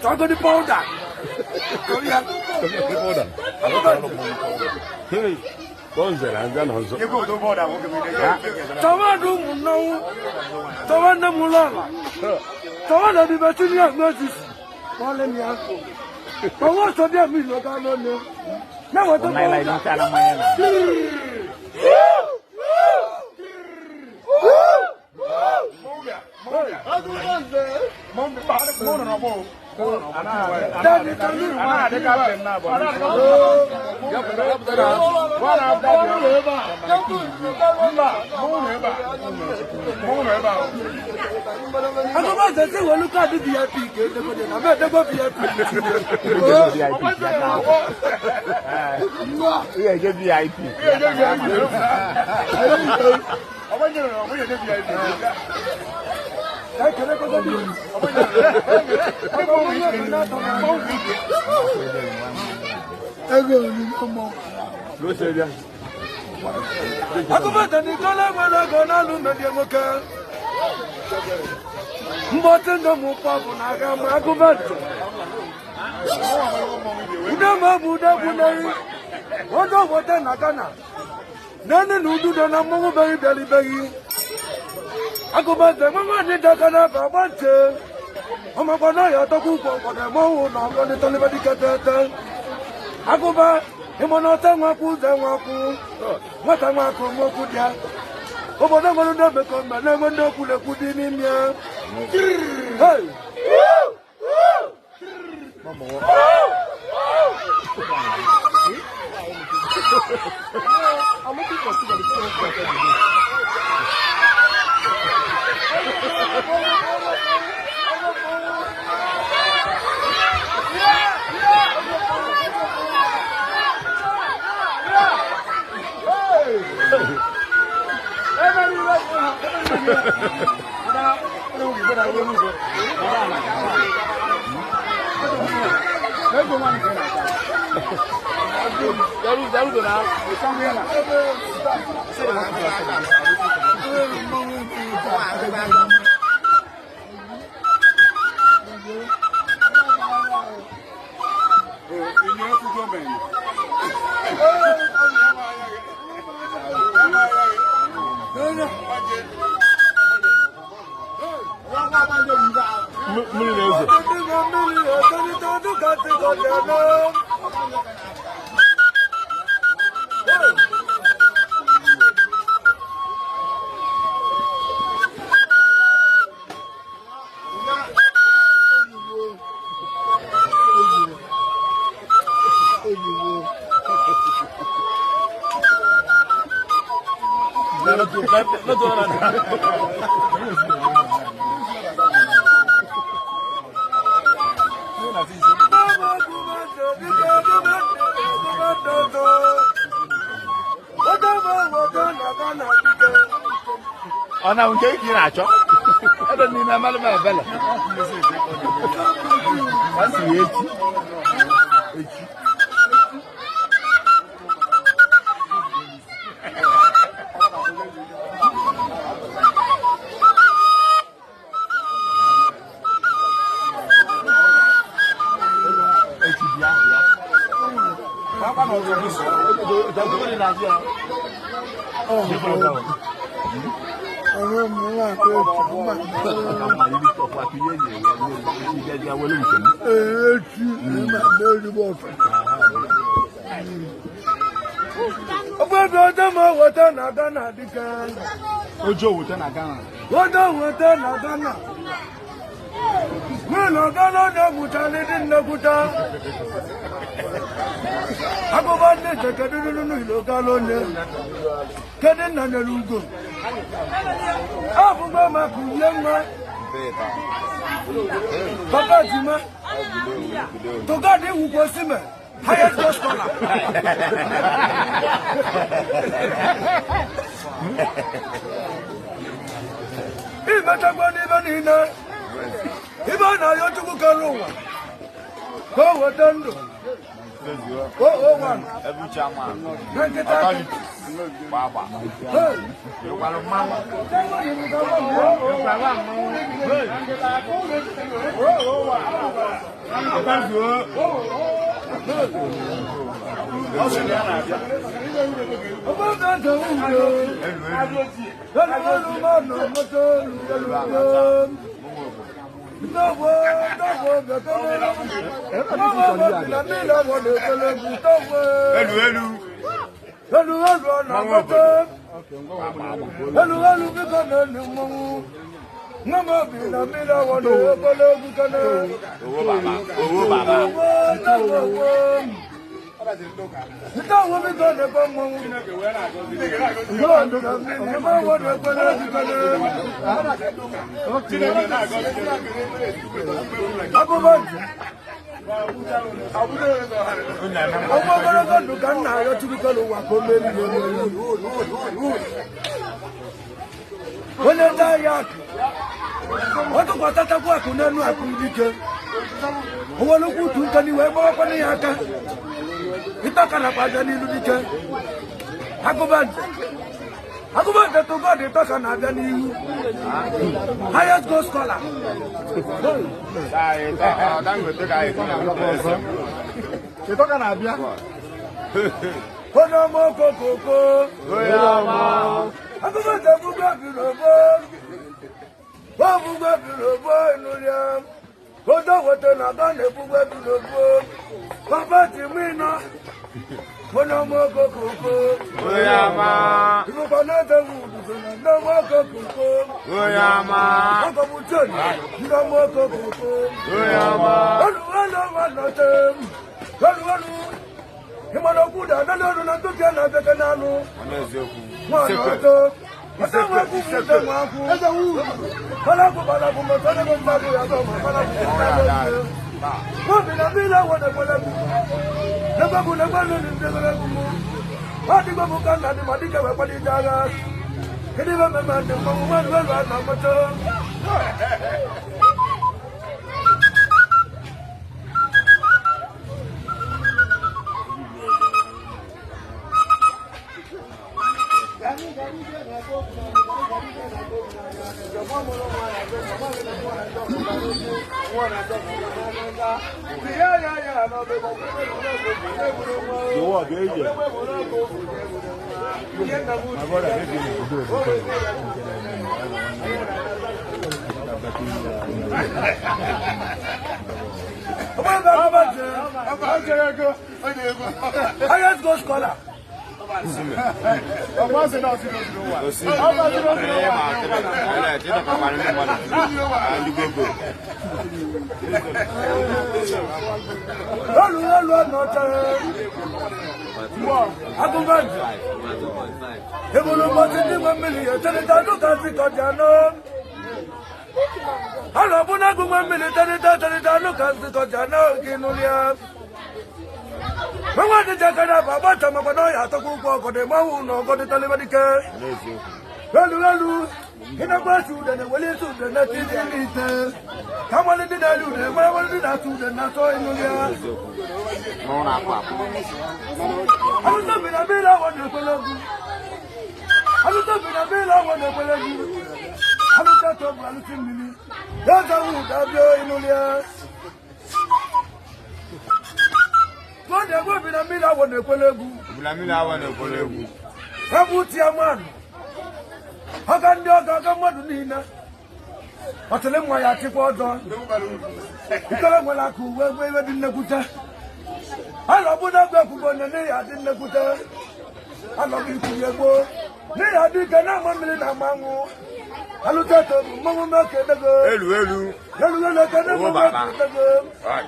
Talk the powder. Hey, what's that? I'm done also. You go to border. Tawadu no. Tawanda mulala. Tawanda di batini ya mezis. Wale mi ako. Pawa sabia mi loka no ne. Na wato. Mai lai ni sana mai na. Agubate mama ni dakana babante Oma bana ya toku kwa mo na ko ni tole badi katata Aguba imono ta nwaku za nwaku nwata nwaku nwoku dia Obodo ngoro ndo be ko na ngo ndo kule kudi ni mia Hey Ona unke kira cho. Ada ni na mala mala bela. Asi echi. Echi. Echi dia. Papa no go so. Da go ni na dia. Oh, Papa Juma, to God, who was him, highest scholar. Even I to go. Go, what done? Go, one. Every chairman. Baba. You got a mama. You got a mama. Mama bina mila wale kole bukane. Owo baba. Ita wo mi go ne ba mo. Mama wale kole bukane. Abu banji. Ọmọ gbọ́dọ̀ dùkan náà yọ tí kò ló wà kó mẹ́rin lórí. Wọ́n lè dá yàtọ̀. Wọ́n tún kọ́ tátàkù ẹ̀kún nínú ẹ̀kún ìdíje. Owó ló kú tún kan níwẹ̀ mọ́ ọkọ ní yàtọ̀. Ìtọ́kànà pàdé ní ìlú díje. Agubante tó gọ́ọ̀dì ìtọ́kànà àbẹ́ ní ìlú. Highest goal scholar. Ìtọ́kànà àbíá. Ó ní ọmọ kòkòkò. Agubante fún gbàgbé lọ́bọ̀. Wọ́n fún gbàgbé lọ́bọ̀ inú rẹ̀. Ó dọ̀wọ́ tó nà bá lè fún gbàgbé lọ́bọ̀. Bàbá ti mú iná. Ó ní ọmọ kòkòkò. Ìfúnpá náà tẹ̀ wù dùdùnà ní ọmọ kòkòkò. Ọkọ̀ mú tí ò ní ọmọ kòkòkò. Olùwẹ́lú ọmọ lọ́tẹ̀. Olùwẹ́lú. Ìmọ̀lọ́kù dáadáa lọ́dún náà tó kẹ́ náà tẹ́kẹ́ náà nù. Wọ́n lọ́tọ̀. Balagu mo tole mo babu ya go balagu mo bila bila wona balagu na babu na balo ni balagu mo hadi babu kana ni madika wa padi daga kidi ba mama de mo mo na moto Highest goal scholar. Mama de jakana baba tama bano ya to ku ko de mawu no ko de tale badike lalu ina ba su de wale su de na ti ni te kamale de dalu de ma wale de da su de na to inu ya no na pa alu to bi na bi la wo de ko logu alu to bi na bi la wo de ko logu alu ta to alu ti mi ya ta wu da bi inu ya God dey go be na me that one ekwelegu. Be me that one ekwelegu. Ebu ti aman. Aga ndi aga madu niina. Otele mwa ya ti ko odo. Ikole mwa ku we di nekuta. Alo bu na gbe ku bo ne ya di nekuta. Alo bi ku yego. Ne ya di kana ma mi na manwu. Alo tato mo ma ke dego. Elu kana mo ma ke dego. Right.